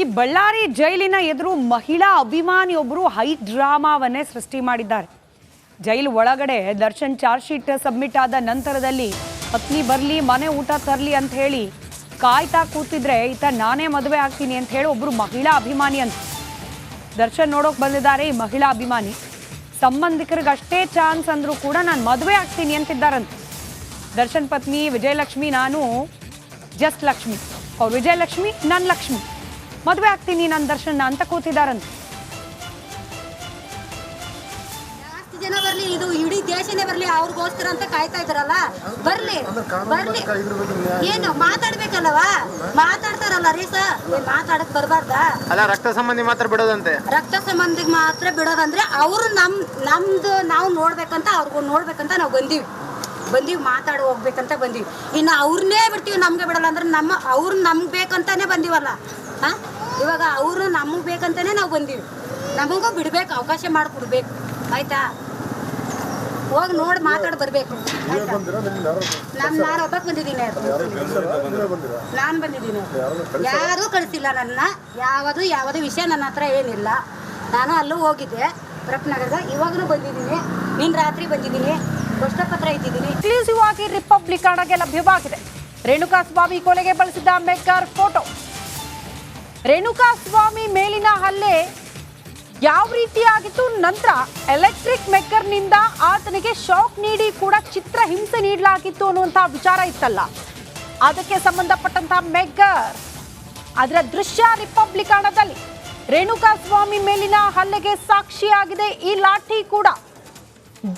ಈ ಬಳ್ಳಾರಿ ಜೈಲಿನ ಎದುರು ಮಹಿಳಾ ಅಭಿಮಾನಿಯೊಬ್ಬರು ಹೈ ಡ್ರಾಮಾವನ್ನೇ ಸೃಷ್ಟಿ ಮಾಡಿದ್ದಾರೆ. ಜೈಲು ಒಳಗಡೆ ದರ್ಶನ್ ಚಾರ್ಜ್ ಶೀಟ್ ಸಬ್ಮಿಟ್ ಆದ ನಂತರದಲ್ಲಿ ಪತ್ನಿ ಬರಲಿ ಮನೆ ಊಟ ತರಲಿ ಅಂತ ಹೇಳಿ ಕಾಯ್ತಾ ಕೂತಿದ್ರೆ ಈತ ನಾನೇ ಮದುವೆ ಆಗ್ತೀನಿ ಅಂತ ಹೇಳಿ ಒಬ್ಬರು ಮಹಿಳಾ ಅಭಿಮಾನಿ ಅಂತ ದರ್ಶನ್ ನೋಡೋಕೆ ಬಂದಿದ್ದಾರೆ. ಈ ಮಹಿಳಾ ಅಭಿಮಾನಿ ಸಂಬಂಧಿಕರಿಗೆ ಅಷ್ಟೇ ಚಾನ್ಸ್ ಅಂದರೂ ಕೂಡ ನಾನು ಮದುವೆ ಆಗ್ತೀನಿ ಅಂತಿದ್ದಾರಂತೆ. ದರ್ಶನ್ ಪತ್ನಿ ವಿಜಯಲಕ್ಷ್ಮಿ, ನಾನು ಜಸ್ಟ್ ಲಕ್ಷ್ಮಿ, ಅವ್ರು ವಿಜಯಲಕ್ಷ್ಮಿ, ನಾನು ಲಕ್ಷ್ಮಿ, ಮದುವೆ ಆಗ್ತೀನಿ ನಾನು ದರ್ಶನ್ ಅಂತ ಕೂತಿದ್ದಾರಂತೆ. ಜಾಸ್ತಿ ಜನ ಬರ್ಲಿ, ಇದು ಇಡೀ ದೇಶನೇ ಬರ್ಲಿ, ಅವ್ರಿಗೋಸ್ಕರ ಅಂತ ಕಾಯ್ತಾ ಇದಾರಲ್ಲ, ಬರ್ಲಿ ಬರ್ಲಿ. ಏನು ಮಾತಾಡ್ಬೇಕಲ್ಲವಾ, ಮಾತಾಡ್ತಾರಲ್ಲ ರೀ ಸರ್, ಮಾತಾಡಕ್ ಬರ್ಬಾರ್ದಾ? ಅಲ್ಲ, ರಕ್ತ ಸಂಬಂಧಿ ಮಾತ್ರ ಬಿಡೋದಂತೆ. ರಕ್ತ ಸಂಬಂಧಿಗೆ ಮಾತ್ರ ಬಿಡೋದಂದ್ರೆ ಅವರು ನಮ್ದು ನಾವು ನೋಡ್ಬೇಕಂತ, ಅವ್ರಿಗೂ ನೋಡ್ಬೇಕಂತ ನಾವು ಬಂದೀವಿ ಮಾತಾಡಿ ಹೋಗ್ಬೇಕಂತ ಬಂದೀವಿ. ಇನ್ನು ಅವ್ರನ್ನೇ ಬಿಡ್ತೀವಿ, ನಮ್ಗೆ ಬಿಡಲ್ಲ ಅಂದ್ರೆ ಅವ್ರು ನಮ್ಗೆ ಬೇಕಂತಾನೆ ಬಂದೀವಲ್ಲ. ಇವಾಗ ಅವರು ನಮಗೆ ಬೇಕಂತಾನೆ ನಾವು ಬಂದೀವಿ, ನಮಗೂ ಬಿಡ್ಬೇಕು, ಅವಕಾಶ ಮಾಡಿಕೊಡ್ಬೇಕು. ಆಯ್ತಾ, ಹೋಗಿ ನೋಡಿ ಮಾತಾಡಿ ಬರ್ಬೇಕು. ನಾನು ಒಬ್ಬಕ್ಕೆ ಬಂದಿದ್ದೀನಿ, ನಾನು ಬಂದಿದ್ದೀನಿ. ಯಾರೂ ಕಳಿಸಿಲ್ಲ ನನ್ನ, ಯಾವುದು ವಿಷಯ ನನ್ನ ಹತ್ರ ಏನಿಲ್ಲ. ನಾನು ಅಲ್ಲೂ ಹೋಗಿದ್ದೆ ಪ್ರಪ್ನಗರದ, ಇವಾಗಲೂ ಬಂದಿದ್ದೀನಿ, ನಿನ್ನ ರಾತ್ರಿ ಬಂದಿದ್ದೀನಿ, ಪತ್ರ ಇಟ್ಟಿದ್ದೀನಿ. ಎಕ್ಸ್ಕ್ಲೂಸಿವ್ ಆಗಿ ರಿಪಬ್ಲಿಕನ್ಗೆ ಲಭ್ಯವಾಗಿದೆ ರೇಣುಕಾಸ್ವಾಮಿ ಕೊಲೆಗೆ ಬಳಸಿದ ಮೆಕ್ಕರ್ ಫೋಟೋ. ರೇಣುಕಾಸ್ವಾಮಿ ಮೇಲಿನ ಹಲ್ಲೆ ಯಾವ ರೀತಿಯಾಗಿತ್ತು, ನಂತರ ಎಲೆಕ್ಟ್ರಿಕ್ ಮೆಕ್ಕರ್ನಿಂದ ಆತನಿಗೆ ಶಾಕ್ ನೀಡಿ ಕೂಡ ಚಿತ್ರ ಹಿಂಸೆ ನೀಡಲಾಗಿತ್ತು ಅನ್ನುವಂತಹ ವಿಚಾರ ಇತ್ತಲ್ಲ, ಅದಕ್ಕೆ ಸಂಬಂಧಪಟ್ಟಂತಹ ಮೆಕ್ಕರ್ ಅದರ ದೃಶ್ಯ ರಿಪಬ್ಲಿಕನದಲ್ಲಿ. ರೇಣುಕಾಸ್ವಾಮಿ ಮೇಲಿನ ಹಲ್ಲೆಗೆ ಸಾಕ್ಷಿಯಾಗಿದೆ ಈ ಲಾಠಿ ಕೂಡ.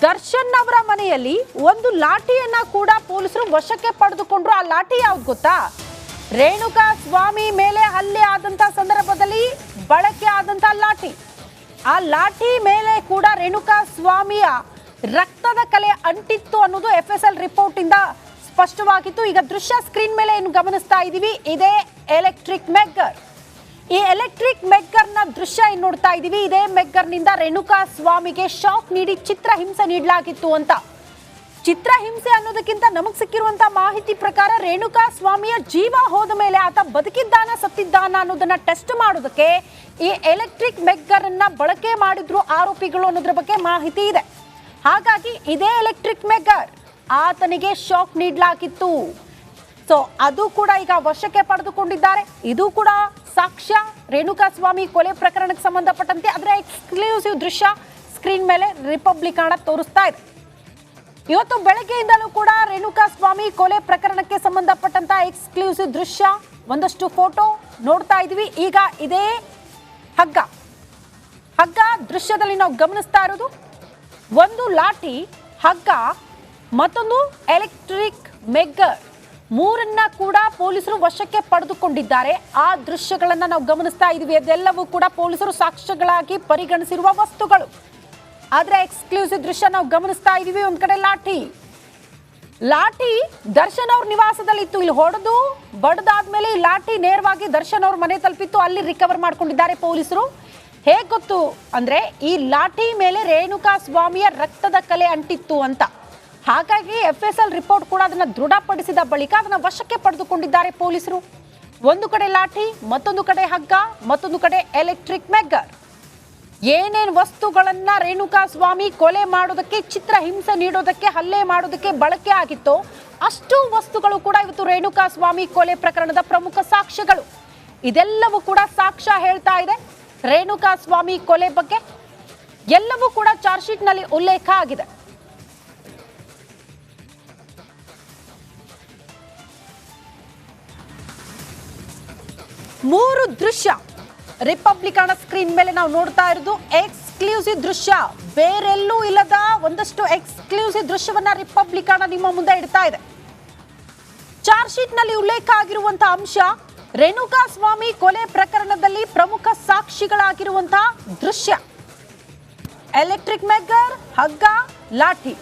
ದರ್ಶನ್ ಅವರ ಮನೆಯಲ್ಲಿ ಒಂದು ಲಾಠಿಯನ್ನ ಕೂಡ ಪೊಲೀಸರು ವಶಕ್ಕೆ ಪಡೆದುಕೊಂಡ್ರು. ಆ ಲಾಠಿ ಯಾವ್ದು ಗೊತ್ತಾ? ರೇಣುಕಾಸ್ವಾಮಿ ಮೇಲೆ ಹಲ್ಲೆ ಆದಂತ ಸಂದರ್ಭದಲ್ಲಿ ಬಳಕೆ ಆದಂತ ಲಾಠಿ. ಆ ಲಾಠಿ ಮೇಲೆ ಕೂಡ ರೇಣುಕಾಸ್ವಾಮಿಯ ರಕ್ತದ ಕಲೆ ಅಂಟಿತ್ತು ಅನ್ನೋದು FSL ರಿಪೋರ್ಟ್ ಇಂದ ಸ್ಪಷ್ಟವಾಗಿತ್ತು. ಈಗ ದೃಶ್ಯ ಸ್ಕ್ರೀನ್ ಮೇಲೆ ಏನು ಗಮನಿಸ್ತಾ ಇದೀವಿ, ಇದೇ ಎಲೆಕ್ಟ್ರಿಕ್ ಮೆಕ್ಕರ್. ಈ ಎಲೆಕ್ಟ್ರಿಕ್ ಮೆಕ್ಕರ್ನ ದೃಶ್ಯ ಏನು ನೋಡ್ತಾ ಇದೀವಿ, ಇದೇ ಮೆಕ್ಕರ್ನಿಂದ ರೇಣುಕಾಸ್ವಾಮಿಗೆ ಶಾಕ್ ನೀಡಿ ಚಿತ್ರ ಹಿಂಸೆ ನೀಡಲಾಗಿತ್ತು ಅಂತ. ಚಿತ್ರ ಹಿಂಸೆ ಅನ್ನೋದಕ್ಕಿಂತ ನಮಗೆ ಸಿಕ್ಕಿರುವಂತಹ ಮಾಹಿತಿ ಪ್ರಕಾರ ರೇಣುಕಾಸ್ವಾಮಿಯ ಜೀವ ಹೋದ ಮೇಲೆ ಆತ ಬದುಕಿದ್ದಾನ ಸತ್ತಿದ್ದಾನ ಅನ್ನೋದನ್ನ ಟೆಸ್ಟ್ ಮಾಡೋದಕ್ಕೆ ಈ ಎಲೆಕ್ಟ್ರಿಕ್ ಮೆಕ್ಕರ್ ಅನ್ನ ಬಳಕೆ ಮಾಡಿದ್ರು ಆರೋಪಿಗಳು ಅನ್ನೋದ್ರ ಬಗ್ಗೆ ಮಾಹಿತಿ ಇದೆ. ಹಾಗಾಗಿ ಇದೇ ಎಲೆಕ್ಟ್ರಿಕ್ ಮೆಕ್ಕರ್ ಆತನಿಗೆ ಶಾಕ್ ನೀಡಲಾಗಿತ್ತು. ಸೊ ಅದು ಕೂಡ ಈಗ ವಶಕ್ಕೆ ಪಡೆದುಕೊಂಡಿದ್ದಾರೆ. ಇದು ಕೂಡ ಸಾಕ್ಷ್ಯ ರೇಣುಕಾಸ್ವಾಮಿ ಕೊಲೆ ಪ್ರಕರಣಕ್ಕೆ ಸಂಬಂಧಪಟ್ಟಂತೆ ಅದರ ಎಕ್ಸ್ಕ್ಲೂಸಿವ್ ದೃಶ್ಯ ಸ್ಕ್ರೀನ್ ಮೇಲೆ ರಿಪಬ್ಲಿಕನ್ ತೋರಿಸ್ತಾ ಇದೆ. ಇವತ್ತು ಬೆಳಗ್ಗೆಯಿಂದಲೂ ಕೂಡ ರೇಣುಕಾಸ್ವಾಮಿ ಕೊಲೆ ಪ್ರಕರಣಕ್ಕೆ ಸಂಬಂಧಪಟ್ಟಂತ ಎಕ್ಸ್ಕ್ಲೂಸಿವ್ ದೃಶ್ಯ, ಒಂದಷ್ಟು ಫೋಟೋ ನೋಡ್ತಾ ಇದೀವಿ. ಈಗ ಇದೇ ಹಗ್ಗ ದೃಶ್ಯದಲ್ಲಿ ನಾವು ಗಮನಿಸ್ತಾ ಇರೋದು, ಒಂದು ಲಾಠಿ, ಹಗ್ಗ, ಮತ್ತೊಂದು ಎಲೆಕ್ಟ್ರಿಕ್ ಮೆಕ್ಕರ್, ಮೂರನ್ನ ಕೂಡ ಪೊಲೀಸರು ವಶಕ್ಕೆ ಪಡೆದುಕೊಂಡಿದ್ದಾರೆ. ಆ ದೃಶ್ಯಗಳನ್ನ ನಾವು ಗಮನಿಸ್ತಾ ಇದೀವಿ. ಅದೆಲ್ಲವೂ ಕೂಡ ಪೊಲೀಸರು ಸಾಕ್ಷ್ಯಗಳಾಗಿ ಪರಿಗಣಿಸಿರುವ ವಸ್ತುಗಳು. ಆದ್ರೆ ಎಕ್ಸ್ಕ್ಲೂಸಿವ್ ದೃಶ್ಯ ನಾವು ಗಮನಿಸ್ತಾ ಇದೀವಿ. ಒಂದ್ ಕಡೆ ಲಾಠಿ ದರ್ಶನ್ ಅವ್ರ ನಿವಾಸದಲ್ಲಿ ಇತ್ತು. ಇಲ್ಲಿ ಹೊಡೆದು ಬಡದಾದ್ಮೇಲೆ ಈ ಲಾಠಿ ನೇರವಾಗಿ ದರ್ಶನ್ ಅವ್ರ ಮನೆ ತಲುಪಿತ್ತು. ಅಲ್ಲಿ ರಿಕವರ್ ಮಾಡ್ಕೊಂಡಿದ್ದಾರೆ ಪೊಲೀಸರು. ಹೇಗ್ ಗೊತ್ತು ಅಂದ್ರೆ ಈ ಲಾಠಿ ಮೇಲೆ ರೇಣುಕಾಸ್ವಾಮಿಯ ರಕ್ತದ ಕಲೆ ಅಂಟಿತ್ತು ಅಂತ. ಹಾಗಾಗಿ FSL ರಿಪೋರ್ಟ್ ಕೂಡ ಅದನ್ನ ದೃಢಪಡಿಸಿದ ಬಳಿಕ ಅದನ್ನ ವಶಕ್ಕೆ ಪಡೆದುಕೊಂಡಿದ್ದಾರೆ ಪೊಲೀಸರು. ಒಂದು ಕಡೆ ಲಾಠಿ, ಮತ್ತೊಂದು ಕಡೆ ಹಗ್ಗ, ಮತ್ತೊಂದು ಕಡೆ ಎಲೆಕ್ಟ್ರಿಕ್ ಮೆಕ್ಕರ್. ಏನೇನು ವಸ್ತುಗಳನ್ನ ರೇಣುಕಾಸ್ವಾಮಿ ಕೊಲೆ ಮಾಡೋದಕ್ಕೆ, ಚಿತ್ರ ಹಿಂಸೆ ನೀಡೋದಕ್ಕೆ, ಹಲ್ಲೆ ಮಾಡೋದಕ್ಕೆ ಬಳಕೆ ಆಗಿತ್ತೋ ಅಷ್ಟು ವಸ್ತುಗಳು ಕೂಡ ಇವತ್ತು ರೇಣುಕಾಸ್ವಾಮಿ ಕೊಲೆ ಪ್ರಕರಣದ ಪ್ರಮುಖ ಸಾಕ್ಷ್ಯಗಳು. ಇದೆಲ್ಲವೂ ಕೂಡ ಸಾಕ್ಷ್ಯ ಹೇಳ್ತಾ ಇದೆ ರೇಣುಕಾಸ್ವಾಮಿ ಕೊಲೆ ಬಗ್ಗೆ. ಎಲ್ಲವೂ ಕೂಡ ಚಾರ್ಜ್ ಶೀಟ್ ನಲ್ಲಿ ಉಲ್ಲೇಖ ಆಗಿದೆ. ಮೂರು ದೃಶ್ಯ ರಿಪಬ್ಲಿಕನ್ ಸ್ಕ್ರೀನ್ ಮೇಲೆ ನಾವು ನೋಡ್ತಾ ಇರೋದು ಎಕ್ಸ್ಕ್ಲೂಸಿವ್ ದೃಶ್ಯ. ಬೇರೆಲ್ಲೂ ಇಲ್ಲದ ಒಂದಷ್ಟು ಎಕ್ಸ್ಕ್ಲೂಸಿವ್ ದೃಶ್ಯವನ್ನ ರಿಪಬ್ಲಿಕನ್ ನಿಮ್ಮ ಮುಂದೆ ಇಡ್ತಾ ಇದೆ. ಚಾರ್ಜ್ ಶೀಟ್ ನಲ್ಲಿ ಉಲ್ಲೇಖ ಆಗಿರುವಂತಹ ಅಂಶ, ರೇಣುಕಾಸ್ವಾಮಿ ಕೊಲೆ ಪ್ರಕರಣದಲ್ಲಿ ಪ್ರಮುಖ ಸಾಕ್ಷಿಗಳಾಗಿರುವಂತಹ ದೃಶ್ಯ, ಎಲೆಕ್ಟ್ರಿಕ್ ಮೆಕ್ಕರ್, ಹಗ್ಗ, ಲಾಠಿ.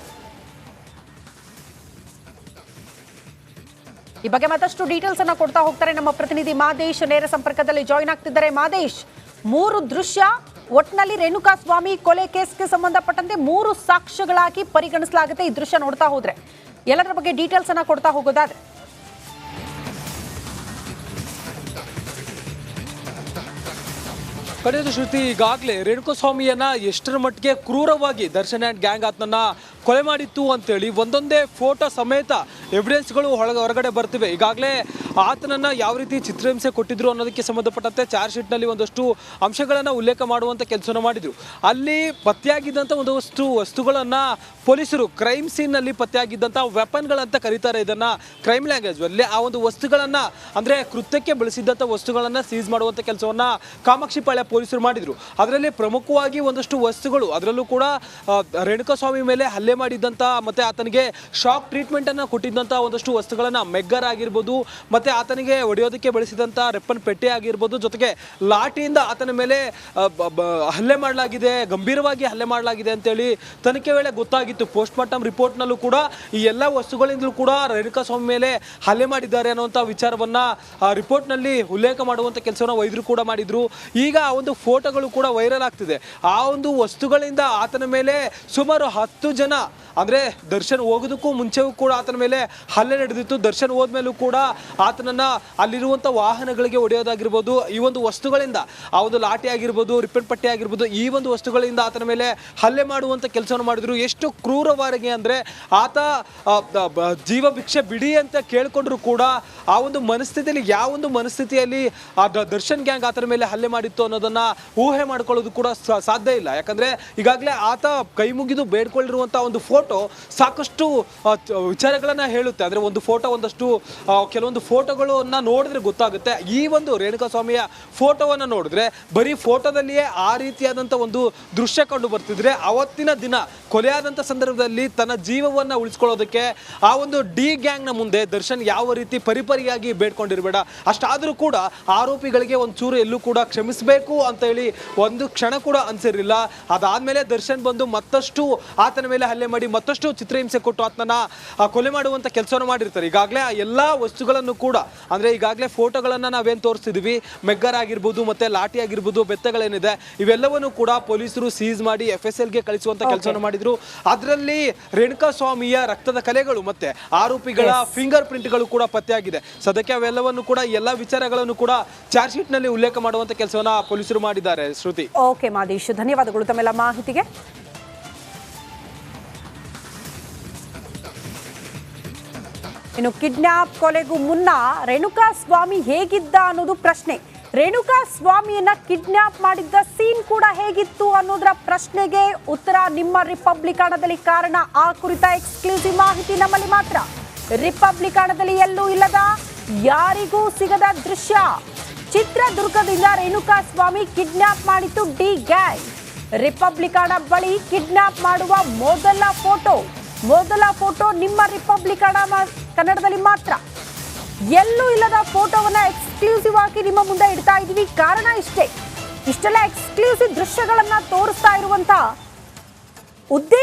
ಈ ಬಗ್ಗೆ ಮತ್ತಷ್ಟು ಡೀಟೇಲ್ಸ್ ಅನ್ನ ಕೊಡ್ತಾ ಹೋಗ್ತಾರೆ ನಮ್ಮ ಪ್ರತಿನಿಧಿ ಮಾದೇಶ್. ನೇರ ಸಂಪರ್ಕದಲ್ಲಿ ಜಾಯಿನ್ ಆಗ್ತಿದ್ದಾರೆ. ಮಾದೇಶ್, ಮೂರು ದೃಶ್ಯ, ಒಟ್ಟಿನಲ್ಲಿ ರೇಣುಕಾಸ್ವಾಮಿ ಕೊಲೆ ಕೇಸ್ಗೆ ಸಂಬಂಧಪಟ್ಟಂತೆ ಮೂರು ಸಾಕ್ಷ್ಯಗಳಾಗಿ ಪರಿಗಣಿಸಲಾಗುತ್ತೆ ಈ ದೃಶ್ಯ ನೋಡ್ತಾ ಹೋದ್ರೆ. ಎಲ್ಲದರ ಬಗ್ಗೆ ಡೀಟೇಲ್ಸ್ ಅನ್ನ ಕೊಡ್ತಾ ಹೋಗೋದಾದ್ರೆ ಕಡೆಯದು ಶ್ರುತಿ, ಈಗಾಗಲೇ ರೇಣುಕಾಸ್ವಾಮಿಯನ್ನ ಎಷ್ಟರ ಮಟ್ಟಿಗೆ ಕ್ರೂರವಾಗಿ ದರ್ಶನ್ ಆ್ಯಂಡ್ ಗ್ಯಾಂಗ್ ಆತನನ್ನ ಕೊಲೆ ಮಾಡಿತ್ತು ಅಂತೇಳಿ ಒಂದೊಂದೇ ಫೋಟೋ ಸಮೇತ ಎವಿಡೆನ್ಸ್ಗಳು ಹೊರಗಡೆ ಬರ್ತಿವೆ. ಈಗಾಗಲೇ ಆತನನ್ನ ಯಾವ ರೀತಿ ಚಿತ್ರಹಿಂಸೆ ಕೊಟ್ಟಿದ್ರು ಅನ್ನೋದಕ್ಕೆ ಸಂಬಂಧಪಟ್ಟಂತೆ ಚಾರ್ಜ್ ಶೀಟ್ನಲ್ಲಿ ಒಂದಷ್ಟು ಅಂಶಗಳನ್ನು ಉಲ್ಲೇಖ ಮಾಡುವಂಥ ಕೆಲಸನ ಮಾಡಿದ್ರು. ಅಲ್ಲಿ ಪತ್ತೆಯಾಗಿದ್ದಂಥ ಒಂದಷ್ಟು ವಸ್ತುಗಳನ್ನು ಪೊಲೀಸರು ಕ್ರೈಮ್ ಸೀನ್ನಲ್ಲಿ ಪತ್ತೆಯಾಗಿದ್ದಂಥ ವೆಪನ್ಗಳಂತ ಕರೀತಾರೆ ಇದನ್ನು ಕ್ರೈಮ್ ಲ್ಯಾಂಗ್ವೇಜ್ ಅಲ್ಲಿ. ಆ ಒಂದು ವಸ್ತುಗಳನ್ನು ಅಂದರೆ ಕೃತ್ಯಕ್ಕೆ ಬಳಸಿದ್ದಂಥ ವಸ್ತುಗಳನ್ನು ಸೀಸ್ ಮಾಡುವಂಥ ಕೆಲಸವನ್ನು ಕಾಮಾಕ್ಷಿಪಾಳ್ಯ ಪೊಲೀಸರು ಮಾಡಿದರು. ಅದರಲ್ಲಿ ಪ್ರಮುಖವಾಗಿ ಒಂದಷ್ಟು ವಸ್ತುಗಳು, ಅದರಲ್ಲೂ ಕೂಡ ರೇಣುಕಾಸ್ವಾಮಿ ಮೇಲೆ ಹಲ್ಲೆ ಮಾಡಿದ್ದಂಥ ಮತ್ತು ಆತನಿಗೆ ಶಾಕ್ ಟ್ರೀಟ್ಮೆಂಟನ್ನು ಕೊಟ್ಟಿದ್ದಂಥ ಒಂದಷ್ಟು ವಸ್ತುಗಳನ್ನು, ಮೆಗ್ಗರ್ ಆಗಿರ್ಬೋದು ಮತ್ತು ಆತನಿಗೆ ಹೊಡೆಯೋದಕ್ಕೆ ಬಳಸಿದಂಥ ರೆಪ್ಪನ್ ಪೆಟ್ಟೆ ಆಗಿರ್ಬೋದು, ಜೊತೆಗೆ ಲಾಠಿಯಿಂದ ಆತನ ಮೇಲೆ ಹಲ್ಲೆ ಮಾಡಲಾಗಿದೆ, ಗಂಭೀರವಾಗಿ ಹಲ್ಲೆ ಮಾಡಲಾಗಿದೆ ಅಂತೇಳಿ ತನಿಖೆ ವೇಳೆ ಗೊತ್ತಾಗಿತ್ತು. ಪೋಸ್ಟ್ ಮಾರ್ಟಮ್ ರಿಪೋರ್ಟ್ನಲ್ಲೂ ಕೂಡ ಈ ಎಲ್ಲ ವಸ್ತುಗಳಿಂದಲೂ ಕೂಡ ರೇಣುಕಾಸ್ವಾಮಿ ಮೇಲೆ ಹಲ್ಲೆ ಮಾಡಿದ್ದಾರೆ ಅನ್ನುವಂಥ ವಿಚಾರವನ್ನು ರಿಪೋರ್ಟ್ನಲ್ಲಿ ಉಲ್ಲೇಖ ಮಾಡುವಂಥ ಕೆಲಸವನ್ನು ವೈದ್ಯರು ಕೂಡ ಮಾಡಿದರು. ಈಗ ಆ ಒಂದು ಫೋಟೋಗಳು ಕೂಡ ವೈರಲ್ ಆಗ್ತಿದೆ. ಆ ಒಂದು ವಸ್ತುಗಳಿಂದ ಆತನ ಮೇಲೆ ಸುಮಾರು 10 ಜನ, ಅಂದರೆ ದರ್ಶನ್ ಹೋಗೋದಕ್ಕೂ ಮುಂಚೆಯೂ ಕೂಡ ಆತನ ಮೇಲೆ ಹಲ್ಲೆ ನಡೆದಿತ್ತು. ದರ್ಶನ್ ಹೋದ್ಮೇಲೂ ಕೂಡ ಆತನನ್ನು ಅಲ್ಲಿರುವಂಥ ವಾಹನಗಳಿಗೆ ಹೊಡೆಯೋದಾಗಿರ್ಬೋದು, ಈ ಒಂದು ವಸ್ತುಗಳಿಂದ, ಆ ಒಂದು ಲಾಠಿ ಆಗಿರ್ಬೋದು, ರಿಪ್ಪನ್ ಪಟ್ಟಿ ಆಗಿರ್ಬೋದು, ಈ ಒಂದು ವಸ್ತುಗಳಿಂದ ಆತನ ಮೇಲೆ ಹಲ್ಲೆ ಮಾಡುವಂಥ ಕೆಲಸವನ್ನು ಮಾಡಿದ್ರು. ಎಷ್ಟು ಕ್ರೂರವಾಗಿ ಅಂದರೆ ಆತ ಜೀವ ಭಿಕ್ಷೆ ಬಿಡಿ ಅಂತ ಕೇಳಿಕೊಂಡ್ರು ಕೂಡ ಆ ಒಂದು ಮನಸ್ಥಿತಿಯಲ್ಲಿ, ಯಾವೊಂದು ಮನಸ್ಥಿತಿಯಲ್ಲಿ ಆ ದರ್ಶನ್ ಗ್ಯಾಂಗ್ ಆತನ ಮೇಲೆ ಹಲ್ಲೆ ಮಾಡಿತ್ತು ಅನ್ನೋದನ್ನು ಊಹೆ ಮಾಡ್ಕೊಳ್ಳೋದು ಕೂಡ ಸಾಧ್ಯ ಇಲ್ಲ. ಯಾಕಂದರೆ ಈಗಾಗಲೇ ಆತ ಕೈ ಮುಗಿದು ಬೇಡ್ಕೊಂಡಿರುವಂಥ ಒಂದು ಫೋಟೋ ಸಾಕಷ್ಟು ವಿಚಾರಗಳನ್ನು ಹೇಳುತ್ತೆ. ಅಂದರೆ ಒಂದು ಫೋಟೋ, ಒಂದಷ್ಟು ಕೆಲವೊಂದು ಫೋಟೋಗಳನ್ನು ನೋಡಿದ್ರೆ ಗೊತ್ತಾಗುತ್ತೆ. ಈ ಒಂದು ರೇಣುಕಾಸ್ವಾಮಿಯ ಫೋಟೋವನ್ನು ನೋಡಿದ್ರೆ ಬರೀ ಫೋಟೋದಲ್ಲಿಯೇ ಆ ರೀತಿಯಾದಂಥ ಒಂದು ದೃಶ್ಯ ಕಂಡು ಬರ್ತಿದ್ರೆ, ಅವತ್ತಿನ ದಿನ ಕೊಲೆಯಾದಂಥ ಸಂದರ್ಭದಲ್ಲಿ ತನ್ನ ಜೀವವನ್ನು ಉಳಿಸ್ಕೊಳ್ಳೋದಕ್ಕೆ ಆ ಒಂದು ಡಿ ಗ್ಯಾಂಗ್ನ ಮುಂದೆ ದರ್ಶನ್ ಯಾವ ರೀತಿ ಪರಿಪರಿಯಾಗಿ ಬೇಡ್ಕೊಂಡಿರಬೇಡ, ಅಷ್ಟಾದರೂ ಕೂಡ ಆರೋಪಿಗಳಿಗೆ ಒಂಚೂರು ಎಲ್ಲೂ ಕೂಡ ಕ್ಷಮಿಸಬೇಕು ಅಂತ ಹೇಳಿ ಒಂದು ಕ್ಷಣ ಕೂಡ ಅನಿಸಿರಲಿಲ್ಲ. ಅದಾದಮೇಲೆ ದರ್ಶನ್ ಬಂದು ಮತ್ತಷ್ಟು ಆತನ ಮೇಲೆ ಹಲ್ಲೆ ಮಾಡಿ ಮತ್ತಷ್ಟು ಚಿತ್ರಹಿಂಸೆ ಕೊಟ್ಟು ಆತನನ್ನ ಕೊಲೆ ಮಾಡುವಂಥ ಕೆಲಸವನ್ನು ಮಾಡಿರ್ತಾರೆ. ಈಗಾಗಲೇ ಆ ಎಲ್ಲ ವಸ್ತುಗಳನ್ನು ಕೂಡ, ಅಂದರೆ ಈಗಾಗಲೇ ಫೋಟೋಗಳನ್ನು ನಾವೇನು ತೋರಿಸ್ತಿದ್ವಿ, ಮೆಗ್ಗರ್ ಆಗಿರ್ಬೋದು ಮತ್ತು ಲಾಠಿ ಆಗಿರ್ಬೋದು, ಬೆತ್ತಗಳೇನಿದೆ, ಇವೆಲ್ಲವನ್ನು ಕೂಡ ಪೊಲೀಸರು ಸೀಸ್ ಮಾಡಿ FSLಗೆ ಕಳಿಸುವಂಥ ಕೆಲಸವನ್ನು ಮಾಡಿದ್ರು. ಅದರಲ್ಲಿ ರೇಣುಕಾಸ್ವಾಮಿಯ ರಕ್ತದ ಕಲೆಗಳು ಮತ್ತು ಆರೋಪಿಗಳ ಫಿಂಗರ್ ಪ್ರಿಂಟ್ಗಳು ಕೂಡ ಪತ್ತೆಯಾಗಿದೆ. ಸದ್ಯಕ್ಕೆ ಅವೆಲ್ಲವನ್ನು ಕೂಡ, ಎಲ್ಲ ವಿಚಾರಗಳನ್ನು ಕೂಡ ಚಾರ್ಜ್ ಶೀಟ್ನಲ್ಲಿ ಉಲ್ಲೇಖ ಮಾಡುವಂಥ ಕೆಲಸವನ್ನು ಪೊಲೀಸರು ಮಾಡಿದ್ದಾರೆ. ಶ್ರುತಿ. ಓಕೆ ಮಾದೇಶ್, ಧನ್ಯವಾದಗಳು ತಮ್ಮೆಲ್ಲ ಮಾಹಿತಿಗೆ. ಇನ್ನು ಕಿಡ್ನಾಪ್ ಕೊಲೆಗೂ ಮುನ್ನ ರೇಣುಕಾಸ್ವಾಮಿ ಹೇಗಿದ್ದ ಅನ್ನೋದು ಪ್ರಶ್ನೆ. ರೇಣುಕಾಸ್ವಾಮಿಯನ್ನ ಕಿಡ್ನಾಪ್ ಮಾಡಿದ್ದ ಸೀನ್ ಕೂಡ ಹೇಗಿತ್ತು ಅನ್ನೋದರ ಪ್ರಶ್ನೆಗೆ ಉತ್ತರ ನಿಮ್ಮ ರಿಪಬ್ಲಿಕ್ ಹಣದಲ್ಲಿ. ಕಾರಣ, ಆ ಕುರಿತ ಎಕ್ಸ್ಕ್ಲೂಸಿವ್ ಮಾಹಿತಿ ನಮ್ಮಲ್ಲಿ ಮಾತ್ರ. ರಿಪಬ್ಲಿಕ್ ಹಣದಲ್ಲಿ ಎಲ್ಲೂ ಇಲ್ಲದ, ಯಾರಿಗೂ ಸಿಗದ ದೃಶ್ಯ. ಚಿತ್ರದುರ್ಗದಿಂದ ರೇಣುಕಾಸ್ವಾಮಿ ಕಿಡ್ನಾಪ್ ಮಾಡಿತ್ತು ಡಿ ಗ್ಯಾಂಗ್. ರಿಪಬ್ಲಿಕ್ ಹಣ ಬಳಿ ಕಿಡ್ನಾಪ್ ಮಾಡುವ ಮೊದಲ ಫೋಟೋ ನಿಮ್ಮ ರಿಪಬ್ಲಿಕ್ ಹಣ ಕನ್ನಡದಲ್ಲಿ ಮಾತ್ರ. ಎಲ್ಲೂ ಇಲ್ಲದ ಫೋಟೋವನ್ನ ಎಕ್ಸ್ಕ್ಲೂಸಿವ್ ಆಗಿ ನಿಮ್ಮ ಮುಂದೆ ಇಡ್ತಾ ಇದೀವಿ. ಕಾರಣ ಇಷ್ಟೇ, ಇಷ್ಟೆಲ್ಲ ಎಕ್ಸ್ಕ್ಲೂಸಿವ್ ದೃಶ್ಯಗಳನ್ನ ತೋರಿಸ್ತಾ ಇರುವಂತ ಉದ್ದೇಶ